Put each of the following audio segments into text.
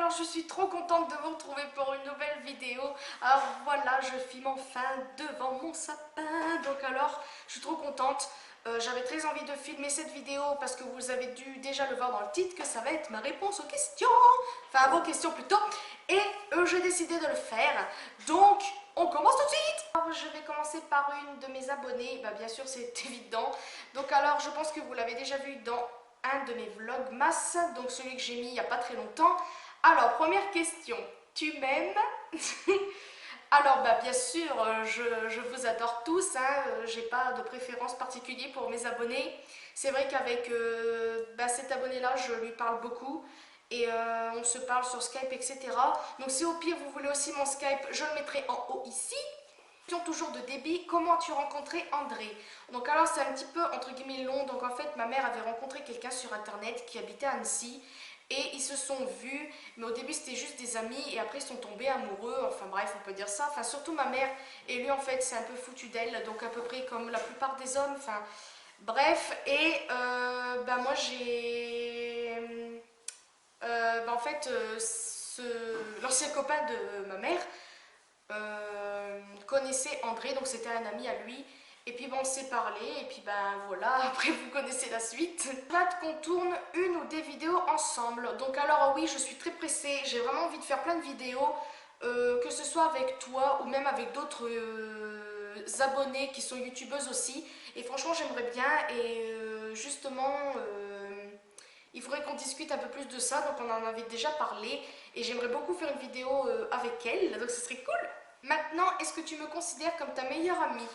alors je suis trop contente de vous retrouver pour une nouvelle vidéo. Alors voilà, je filme enfin devant mon sapin. Donc alors, je suis trop contente. J'avais très envie de filmer cette vidéo parce que vous avez dû déjà le voir dans le titre que ça va être ma réponse aux questions. Enfin, à vos questions plutôt. Et j'ai décidé de le faire. Donc, on commence tout de suite. Alors, je vais commencer par une de mes abonnées. Bah, bien sûr, c'est évident. Donc alors, je pense que vous l'avez déjà vu dans un de mes vlogmas, donc celui que j'ai mis il n'y a pas très longtemps. Alors, première question, tu m'aimes? Alors, bah, bien sûr, je vous adore tous, hein, j'ai pas de préférence particulière pour mes abonnés. C'est vrai qu'avec bah, cet abonné-là, je lui parle beaucoup et on se parle sur Skype, etc. Donc, si au pire vous voulez aussi mon Skype, je le mettrai en haut ici. Toujours de débit, comment as-tu rencontré André? Donc alors c'est un petit peu entre guillemets long, donc en fait ma mère avait rencontré quelqu'un sur internet qui habitait à Annecy et ils se sont vus, mais au début c'était juste des amis et après ils sont tombés amoureux, enfin bref on peut dire ça, enfin surtout ma mère et lui en fait c'est un peu foutu d'elle, donc à peu près comme la plupart des hommes, enfin bref, et bah moi j'ai en fait l'ancien copain de ma mère connaissait André, donc c'était un ami à lui. Et puis bon, on s'est parlé, et puis ben voilà, après vous connaissez la suite. Hâte qu'on tourne une ou des vidéos ensemble. Donc alors oui, je suis très pressée, j'ai vraiment envie de faire plein de vidéos, que ce soit avec toi ou même avec d'autres abonnés qui sont youtubeuses aussi. Et franchement, j'aimerais bien, et justement, il faudrait qu'on discute un peu plus de ça, donc on en avait déjà parlé, et j'aimerais beaucoup faire une vidéo avec elle, donc ce serait cool. Maintenant, est-ce que tu me considères comme ta meilleure amie?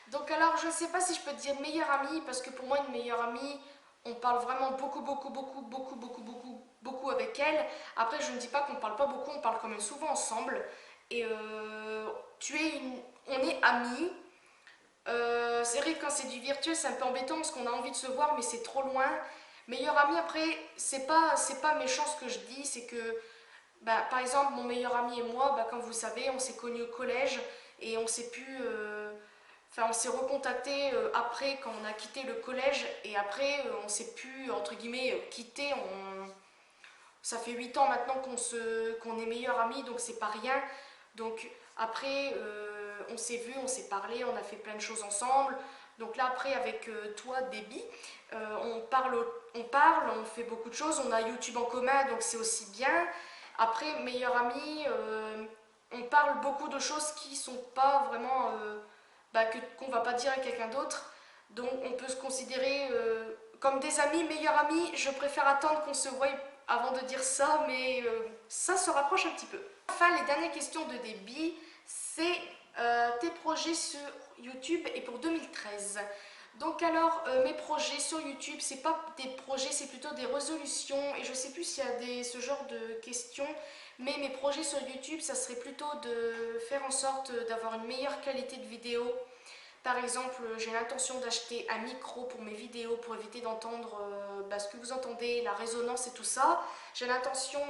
Donc alors, je ne sais pas si je peux te dire meilleure amie, parce que pour moi, une meilleure amie, on parle vraiment beaucoup avec elle. Après, je ne dis pas qu'on ne parle pas beaucoup, on parle quand même souvent ensemble. Et on est amis. C'est vrai que quand c'est du virtuel, c'est un peu embêtant parce qu'on a envie de se voir, mais c'est trop loin. Meilleur ami, après, c'est pas méchant ce que je dis, c'est que bah, par exemple, mon meilleur ami et moi, bah, comme vous savez, on s'est connus au collège et on s'est pu. Enfin, on s'est recontacté après quand on a quitté le collège et après on s'est pu, entre guillemets, quitter. Ça fait 8 ans maintenant qu'on est meilleurs amis, donc c'est pas rien. Donc après, on s'est vu, on s'est parlé, on a fait plein de choses ensemble. Donc là après avec toi, Déby, on fait beaucoup de choses, on a YouTube en commun, donc c'est aussi bien. Après, meilleur ami, on parle beaucoup de choses qui sont pas vraiment bah, qu'on va pas dire à quelqu'un d'autre. Donc on peut se considérer comme des amis, meilleurs amis. Je préfère attendre qu'on se voie avant de dire ça, mais ça se rapproche un petit peu. Enfin, les dernières questions de débit, c'est tes projets sur YouTube et pour 2013. Donc alors, mes projets sur YouTube, c'est pas des projets, c'est plutôt des résolutions. Et je sais plus s'il y a ce genre de questions, mais mes projets sur YouTube, ça serait plutôt de faire en sorte d'avoir une meilleure qualité de vidéo. Par exemple, j'ai l'intention d'acheter un micro pour mes vidéos pour éviter d'entendre bah, ce que vous entendez, la résonance et tout ça. J'ai l'intention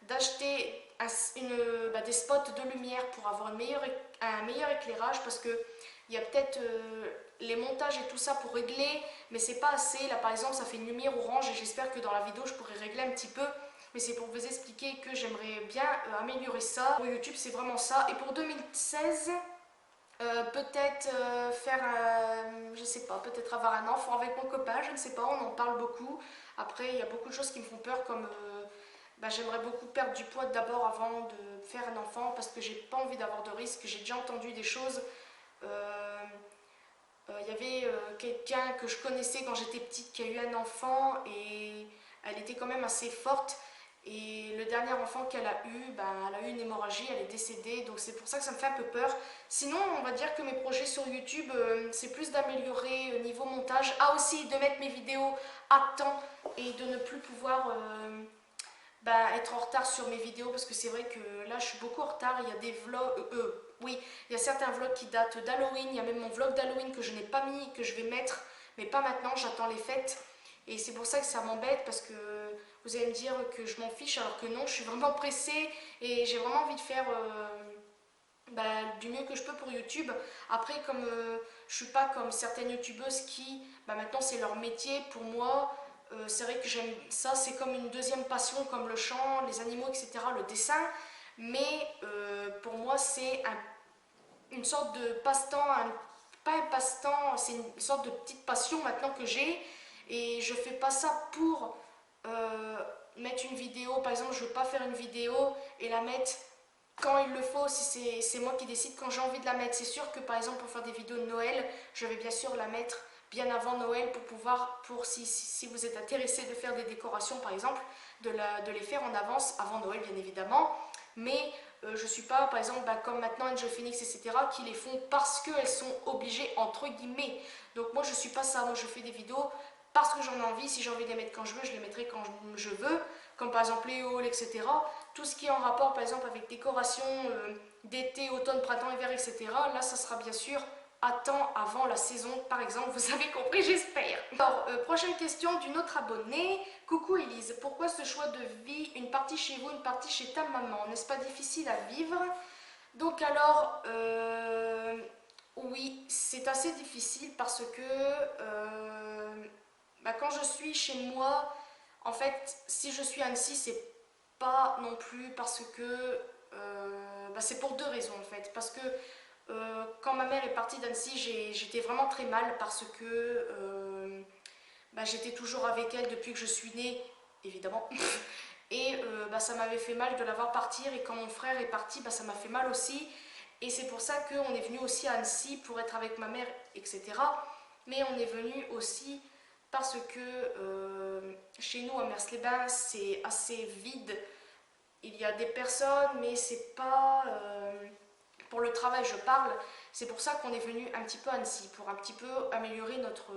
d'acheter bah, des spots de lumière pour avoir un meilleur éclairage parce que il y a peut-être les montages et tout ça pour régler, mais c'est pas assez. Là par exemple, ça fait une lumière orange et j'espère que dans la vidéo je pourrai régler un petit peu. Mais c'est pour vous expliquer que j'aimerais bien améliorer ça. Pour YouTube, c'est vraiment ça. Et pour 2016, peut-être faire, je sais pas, peut-être avoir un enfant avec mon copain, je ne sais pas, on en parle beaucoup. Après, il y a beaucoup de choses qui me font peur, comme bah, j'aimerais beaucoup perdre du poids d'abord avant de faire un enfant, parce que j'ai pas envie d'avoir de risques. J'ai déjà entendu des choses. Il y avait quelqu'un que je connaissais quand j'étais petite qui a eu un enfant et elle était quand même assez forte. Et le dernier enfant qu'elle a eu, ben, elle a eu une hémorragie, elle est décédée, donc c'est pour ça que ça me fait un peu peur. Sinon, on va dire que mes projets sur YouTube, c'est plus d'améliorer niveau montage. Ah aussi, de mettre mes vidéos à temps et de ne plus pouvoir bah, être en retard sur mes vidéos parce que c'est vrai que là je suis beaucoup en retard. Il y a des vlogs, oui, il y a certains vlogs qui datent d'Halloween. Il y a même mon vlog d'Halloween que je n'ai pas mis, que je vais mettre, mais pas maintenant, j'attends les fêtes. Et c'est pour ça que ça m'embête parce que vous allez me dire que je m'en fiche alors que non, je suis vraiment pressée et j'ai vraiment envie de faire bah, du mieux que je peux pour YouTube. Après, comme je suis pas comme certaines youtubeuses qui, bah, maintenant c'est leur métier, pour moi, c'est vrai que j'aime ça, c'est comme une deuxième passion, comme le chant, les animaux, etc., le dessin. Mais pour moi, c'est une sorte de passe-temps, pas un passe-temps, c'est une sorte de petite passion maintenant que j'ai. Et je fais pas ça pour mettre une vidéo. Par exemple, je veux pas faire une vidéo et la mettre quand il le faut, si c'est moi qui décide quand j'ai envie de la mettre. C'est sûr que par exemple pour faire des vidéos de Noël, je vais bien sûr la mettre bien avant Noël pour pouvoir, si vous êtes intéressé de faire des décorations par exemple, de les faire en avance, avant Noël bien évidemment. Mais je ne suis pas par exemple comme maintenant Angel Phoenix etc. qui les font parce qu'elles sont obligées entre guillemets. Donc moi je ne suis pas ça, moi je fais des vidéos parce que j'en ai envie, si j'ai envie de les mettre quand je veux, je les mettrai quand je veux, comme par exemple les hauls, etc. Tout ce qui est en rapport par exemple avec décoration d'été, automne, printemps, hiver, etc. Là, ça sera bien sûr à temps avant la saison, par exemple, vous avez compris, j'espère. Alors, prochaine question d'une autre abonnée. Coucou Elise, pourquoi ce choix de vie, une partie chez vous, une partie chez ta maman? N'est-ce pas difficile à vivre? Donc alors, oui, c'est assez difficile parce que quand je suis chez moi, en fait, si je suis à Annecy, c'est pas non plus parce que c'est pour deux raisons en fait. Parce que quand ma mère est partie d'Annecy, j'étais vraiment très mal parce que j'étais toujours avec elle depuis que je suis née, évidemment. Et ça m'avait fait mal de la voir partir. Et quand mon frère est parti, ça m'a fait mal aussi. Et c'est pour ça qu'on est venu aussi à Annecy pour être avec ma mère, etc. Mais on est venu aussi parce que chez nous à Mers-les-Bains, c'est assez vide. Il y a des personnes, mais c'est pas... pour le travail, je parle. C'est pour ça qu'on est venu un petit peu à Annecy, pour un petit peu améliorer notre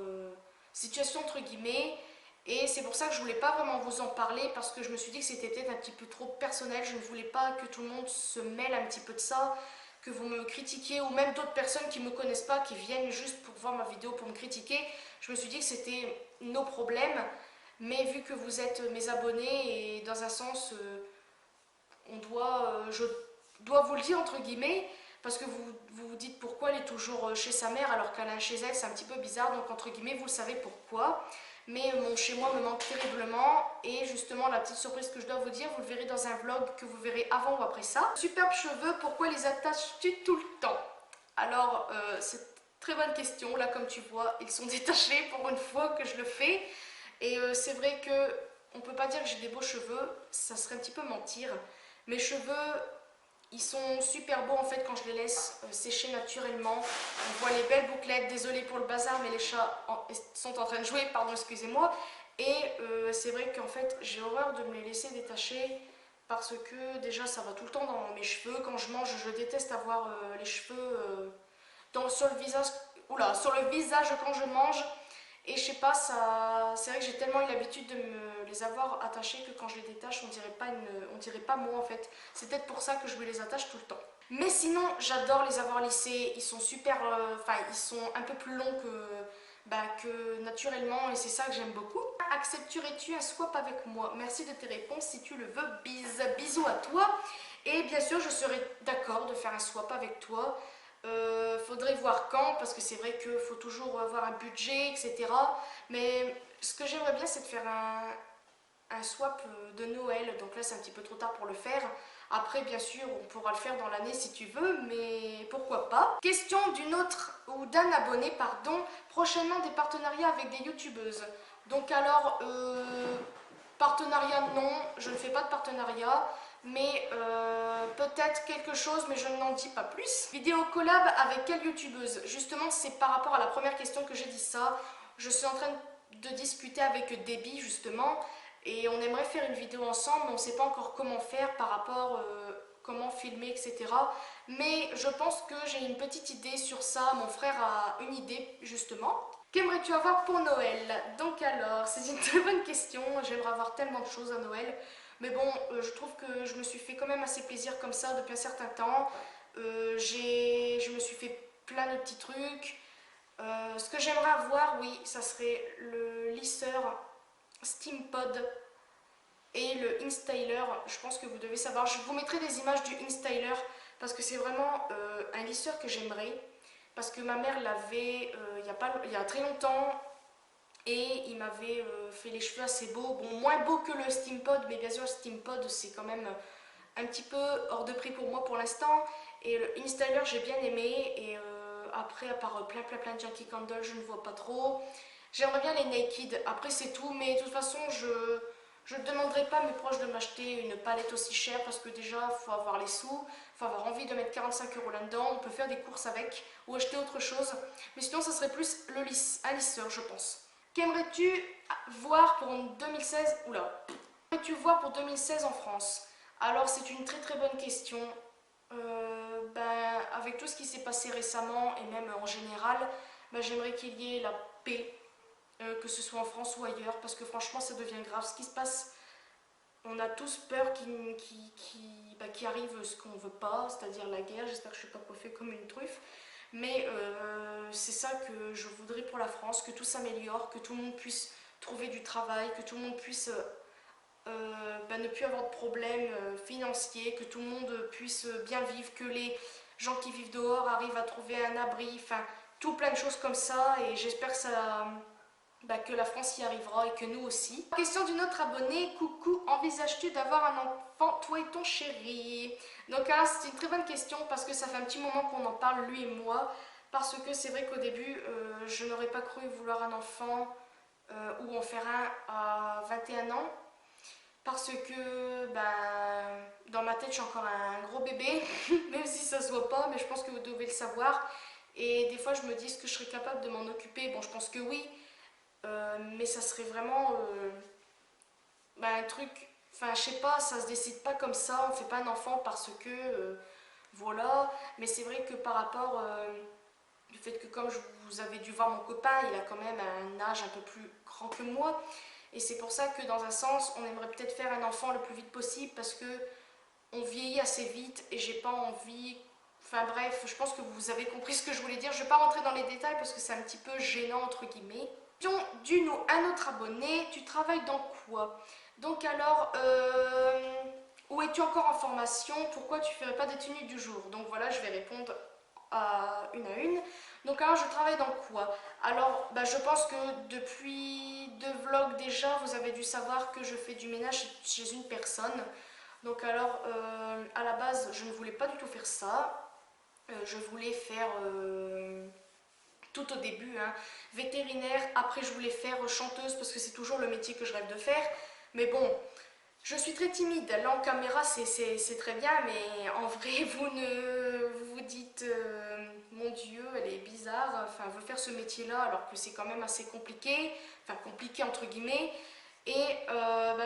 situation, entre guillemets. Et c'est pour ça que je voulais pas vraiment vous en parler, parce que je me suis dit que c'était peut-être un petit peu trop personnel. Je ne voulais pas que tout le monde se mêle un petit peu de ça, que vous me critiquiez, ou même d'autres personnes qui ne me connaissent pas, qui viennent juste pour voir ma vidéo, pour me critiquer. Je me suis dit que c'était nos problèmes. Mais vu que vous êtes mes abonnés, et dans un sens... je dois vous le dire entre guillemets, parce que vous dites pourquoi elle est toujours chez sa mère alors qu'elle est chez elle, c'est un petit peu bizarre, donc entre guillemets vous le savez pourquoi. Mais mon chez moi me manque terriblement, et justement la petite surprise que je dois vous dire, vous le verrez dans un vlog que vous verrez avant ou après ça. Superbes cheveux, pourquoi les attaches-tu tout le temps? Alors c'est une très bonne question, là comme tu vois ils sont détachés pour une fois que je le fais, et c'est vrai que on peut pas dire que j'ai des beaux cheveux, ça serait un petit peu mentir. Mes cheveux, ils sont super beaux en fait quand je les laisse sécher naturellement. On voit les belles bouclettes, désolée pour le bazar, mais les chats sont en train de jouer, pardon, excusez-moi. Et c'est vrai qu'en fait, j'ai horreur de me les laisser détacher parce que déjà ça va tout le temps dans mes cheveux. Quand je mange, je déteste avoir les cheveux sur le visage, sur le visage quand je mange. Et je sais pas, c'est vrai que j'ai tellement eu l'habitude de me les avoir attachés que quand je les détache, on dirait pas moi en fait. C'est peut-être pour ça que je me les attache tout le temps. Mais sinon, j'adore les avoir lissés. Ils sont super, ils sont un peu plus longs que naturellement, et c'est ça que j'aime beaucoup. Accepterais-tu un swap avec moi? Merci de tes réponses. Si tu le veux, bisous à toi. Et bien sûr, je serais d'accord de faire un swap avec toi. Faudrait voir quand, parce que c'est vrai qu'il faut toujours avoir un budget, etc. Mais ce que j'aimerais bien, c'est de faire un swap de Noël. Donc là, c'est un petit peu trop tard pour le faire. Après, bien sûr, on pourra le faire dans l'année si tu veux, mais pourquoi pas. Question d'une autre, ou d'un abonné, pardon. Prochainement, des partenariats avec des youtubeuses. Donc alors, partenariat, non, je ne fais pas de partenariat. Mais peut-être quelque chose, mais je n'en dis pas plus. Vidéo collab avec quelle youtubeuse? Justement, c'est par rapport à la première question que j'ai dit ça. Je suis en train de discuter avec Debbie, justement, et on aimerait faire une vidéo ensemble, mais on ne sait pas encore comment faire par rapport comment filmer, etc. Mais je pense que j'ai une petite idée sur ça. Mon frère a une idée, justement. Qu'aimerais-tu avoir pour Noël? Donc alors, c'est une très bonne question. J'aimerais avoir tellement de choses à Noël. Mais bon, je trouve que je me suis fait quand même assez plaisir comme ça depuis un certain temps. Je me suis fait plein de petits trucs. Ce que j'aimerais avoir, oui, ça serait le lisseur SteamPod et le InStyler. Je pense que vous devez savoir. Je vous mettrai des images du InStyler parce que c'est vraiment un lisseur que j'aimerais. Parce que ma mère l'avait il y a très longtemps. et il m'avait fait les cheveux assez beaux, bon moins beaux que le Steampod, mais bien sûr le Steampod c'est quand même un petit peu hors de prix pour moi pour l'instant, et le InStyler j'ai bien aimé, et après à part plein de Yankee Candle je ne vois pas trop. J'aimerais bien les Naked, après c'est tout, mais de toute façon je ne demanderai pas à mes proches de m'acheter une palette aussi chère parce que déjà il faut avoir les sous, il faut avoir envie de mettre 45 € là-dedans, on peut faire des courses avec ou acheter autre chose, mais sinon ça serait plus un lisseur je pense. Qu'aimerais-tu voir pour 2016? Oula. Qu'aimerais-tu voir pour 2016 en France? Alors c'est une très bonne question. Avec tout ce qui s'est passé récemment et même en général, j'aimerais qu'il y ait la paix, que ce soit en France ou ailleurs, parce que franchement ça devient grave ce qui se passe. On a tous peur qu'il arrive ce qu'on veut pas, c'est-à-dire la guerre. J'espère que je ne suis pas coiffée comme une truffe. Mais c'est ça que je voudrais pour la France, que tout s'améliore, que tout le monde puisse trouver du travail, que tout le monde puisse ne plus avoir de problèmes financiers, que tout le monde puisse bien vivre, que les gens qui vivent dehors arrivent à trouver un abri, enfin tout plein de choses comme ça, et j'espère que la France y arrivera et que nous aussi. Question d'une autre abonnée, coucou, envisages-tu d'avoir un enfant, toi et ton chéri? Donc là, c'est une très bonne question parce que ça fait un petit moment qu'on en parle, lui et moi, parce que c'est vrai qu'au début, je n'aurais pas cru vouloir un enfant ou en faire un à 21 ans, parce que dans ma tête, je suis encore un gros bébé, même si ça se voit pas, mais je pense que vous devez le savoir. Et des fois, je me dis, est-ce que je serais capable de m'en occuper? Bon, je pense que oui, mais ça serait vraiment un truc, enfin je sais pas, ça se décide pas comme ça, on fait pas un enfant parce que voilà, mais c'est vrai que par rapport du fait que comme vous avez dû voir mon copain, il a quand même un âge un peu plus grand que moi, et c'est pour ça que dans un sens on aimerait peut-être faire un enfant le plus vite possible parce que on vieillit assez vite et j'ai pas envie. Enfin bref, je pense que vous avez compris ce que je voulais dire. Je ne vais pas rentrer dans les détails parce que c'est un petit peu gênant entre guillemets. D'une ou un autre abonné, tu travailles dans quoi? Donc alors, où es-tu encore en formation? Pourquoi tu ne ferais pas des tenues du jour? Donc voilà, je vais répondre à une. Donc alors, je travaille dans quoi? Alors, je pense que depuis 2 vlogs déjà, vous avez dû savoir que je fais du ménage chez une personne. Donc alors, à la base, je ne voulais pas du tout faire ça. Je voulais faire tout au début, hein, vétérinaire. Après, je voulais faire chanteuse parce que c'est toujours le métier que je rêve de faire. Mais bon, je suis très timide. Là, en caméra, c'est très bien, mais en vrai, vous vous dites, mon Dieu, elle est bizarre. Enfin, elle veut faire ce métier-là alors que c'est quand même assez compliqué. Enfin, compliqué entre guillemets. Et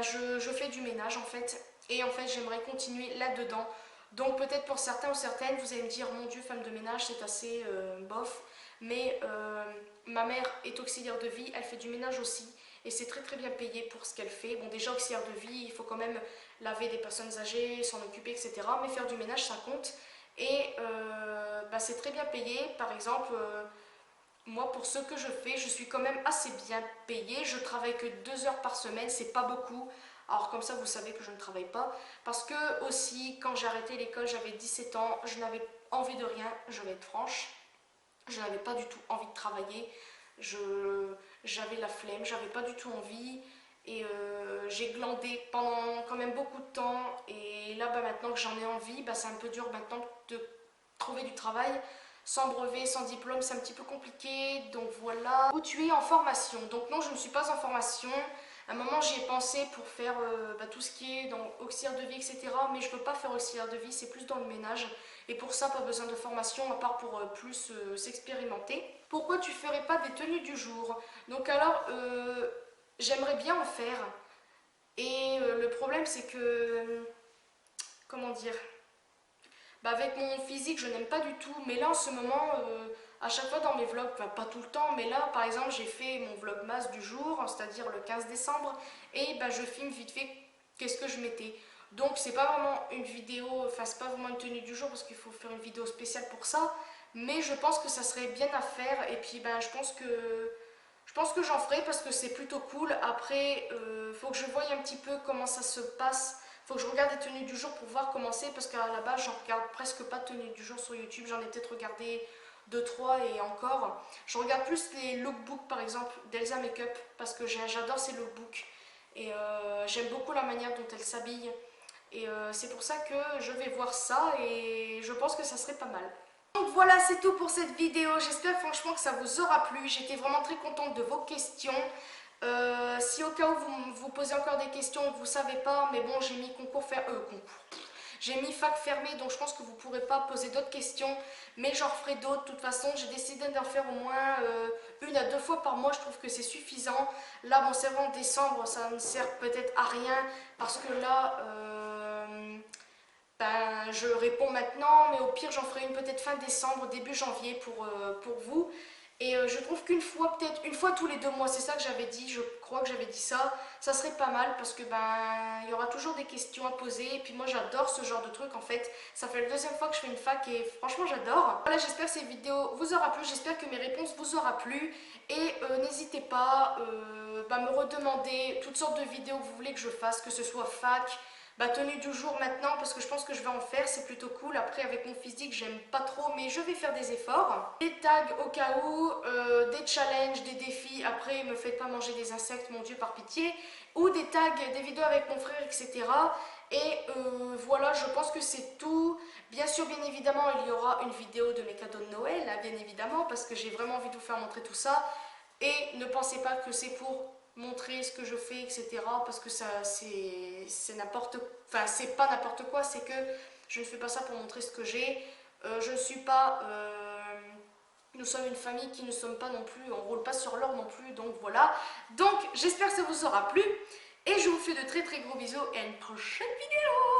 je fais du ménage en fait. Et en fait, j'aimerais continuer là-dedans. Donc peut-être pour certains ou certaines, vous allez me dire, mon Dieu, femme de ménage, c'est assez bof. Mais ma mère est auxiliaire de vie, elle fait du ménage aussi. Et c'est très bien payé pour ce qu'elle fait. Bon, déjà, auxiliaire de vie, il faut quand même laver des personnes âgées, s'en occuper, etc. Mais faire du ménage, ça compte. Et c'est très bien payé. Par exemple, moi, pour ce que je fais, je suis quand même assez bien payée. Je travaille que 2 heures par semaine, c'est pas beaucoup. Alors comme ça, vous savez que je ne travaille pas. Parce que aussi, quand j'ai arrêté l'école, j'avais 17 ans, je n'avais envie de rien, je vais être franche. Je n'avais pas du tout envie de travailler. J'avais la flemme, j'avais pas du tout envie. Et j'ai glandé pendant quand même beaucoup de temps. Et là, maintenant que j'en ai envie, c'est un peu dur maintenant de trouver du travail. Sans brevet, sans diplôme, c'est un petit peu compliqué. Donc voilà. Où tu es en formation? Donc non, je ne suis pas en formation. À un moment, j'y ai pensé pour faire tout ce qui est dans auxiliaire de vie, etc. Mais je ne veux pas faire auxiliaire de vie, c'est plus dans le ménage. Et pour ça, pas besoin de formation, à part pour plus s'expérimenter. Pourquoi tu ferais pas des tenues du jour? Donc alors, j'aimerais bien en faire. Et le problème, c'est que... comment dire? Avec mon physique, je n'aime pas du tout. Mais là, en ce moment, à chaque fois dans mes vlogs, enfin pas tout le temps, mais là, par exemple, j'ai fait mon vlogmas du jour, c'est-à-dire le 15 décembre, et je filme vite fait qu'est-ce que je mettais. Donc, c'est pas vraiment une vidéo, enfin, c'est pas vraiment une tenue du jour parce qu'il faut faire une vidéo spéciale pour ça. Mais je pense que ça serait bien à faire, et puis je pense que j'en ferai parce que c'est plutôt cool. Après, faut que je voie un petit peu comment ça se passe. Faut que je regarde les tenues du jour pour voir comment c'est parce qu'à la base, j'en regarde presque pas de tenues du jour sur YouTube. J'en ai peut-être regardé 2, 3 et encore. Je regarde plus les lookbooks par exemple d'Elsa Makeup parce que j'adore ces lookbooks et j'aime beaucoup la manière dont elle s'habille. Et c'est pour ça que je vais voir ça et je pense que ça serait pas mal. Donc voilà, c'est tout pour cette vidéo. J'espère franchement que ça vous aura plu. J'étais vraiment très contente de vos questions. Si au cas où vous vous posez encore des questions et que vous ne savez pas, mais bon, j'ai mis J'ai mis fac fermé, donc je pense que vous ne pourrez pas poser d'autres questions, mais j'en referai d'autres. De toute façon, j'ai décidé d'en faire au moins 1 à 2 fois par mois. Je trouve que c'est suffisant. Là, bon, c'est vrai, en décembre, ça ne sert peut-être à rien parce que là, ben, je réponds maintenant, mais au pire, j'en ferai une peut-être fin décembre, début janvier pour vous. Et je trouve qu'une fois, peut-être une fois tous les 2 mois, c'est ça que j'avais dit, je crois que j'avais dit ça serait pas mal parce que ben il y aura toujours des questions à poser. Et puis moi j'adore ce genre de truc en fait. Ça fait la 2e fois que je fais une fac et franchement j'adore. Voilà, j'espère que cette vidéo vous aura plu, j'espère que mes réponses vous aura plu. Et n'hésitez pas à me redemander toutes sortes de vidéos que vous voulez que je fasse, que ce soit fac, tenue du jour maintenant parce que je pense que je vais en faire, c'est plutôt cool. Après avec mon physique j'aime pas trop mais je vais faire des efforts. Des tags au cas où, des challenges, des défis, après me faites pas manger des insectes mon dieu par pitié, ou des tags, des vidéos avec mon frère etc. Et voilà, je pense que c'est tout. Bien sûr, bien évidemment, il y aura une vidéo de mes cadeaux de Noël, là, bien évidemment, parce que j'ai vraiment envie de vous faire montrer tout ça. Et ne pensez pas que c'est pour montrer ce que je fais, etc. Parce que ça, c'est n'importe, enfin, c'est pas n'importe quoi, c'est que je ne fais pas ça pour montrer ce que j'ai. Je ne suis pas, nous sommes une famille qui ne sommes pas non plus, on roule pas sur l'or non plus, donc voilà. Donc j'espère que ça vous aura plu et je vous fais de très très gros bisous et à une prochaine vidéo.